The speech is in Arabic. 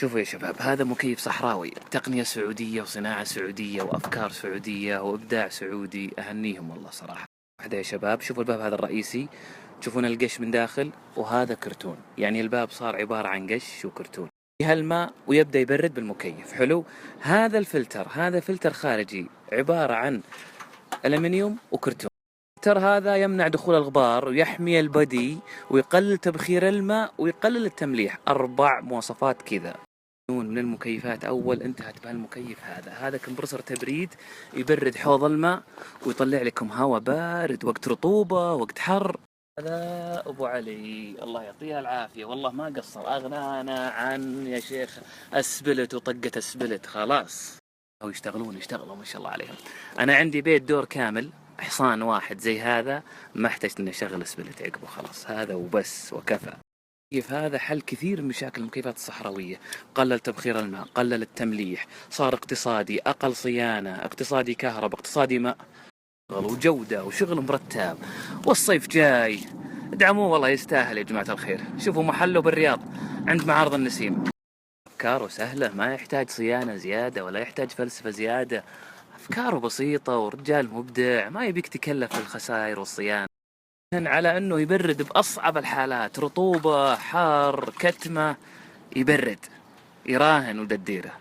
شوفوا يا شباب، هذا مكيف صحراوي، تقنية سعودية وصناعة سعودية وأفكار سعودية وإبداع سعودي، أهنيهم والله صراحة. واحدة يا شباب، شوفوا الباب هذا الرئيسي، تشوفون القش من داخل، وهذا كرتون، يعني الباب صار عبارة عن قش وكرتون. فيها الماء ويبدأ يبرد بالمكيف. حلو. هذا الفلتر، هذا فلتر خارجي عبارة عن ألمنيوم وكرتون. الفلتر هذا يمنع دخول الغبار ويحمي البدي ويقلل تبخير الماء ويقلل التمليح. 4 مواصفات كذا من المكيفات أول انتهت بهالمكيف هذا كمبرسر تبريد يبرد حوض الماء ويطلع لكم هواء بارد وقت رطوبة وقت حر. هذا أبو علي الله يعطيها العافية، والله ما قصر، أغنانا عن يا شيخ أسبلت وطقة أسبلت خلاص. أو يشتغلوا ما شاء الله عليهم. أنا عندي بيت دور كامل، حصان واحد زي هذا ما احتجت إني أشغل أسبلت عقبه، خلاص هذا وبس وكفى. كيف هذا حل كثير من مشاكل المكيفات الصحراوية، قلل تبخير الماء، قلل التمليح، صار اقتصادي، أقل صيانة، اقتصادي كهرباء، اقتصادي ماء، وجودة وشغل مرتب. والصيف جاي، ادعموه والله يستاهل يا جماعة الخير. شوفوا محله بالرياض عند معارض النسيم، أفكاره سهلة، ما يحتاج صيانة زيادة ولا يحتاج فلسفة زيادة. أفكاره بسيطة ورجال مبدع، ما يبيك تكلف في الخسائر والصيانة، على أنه يبرد بأصعب الحالات، رطوبة، حار، كتمة، يبرد، يراهن ودديره.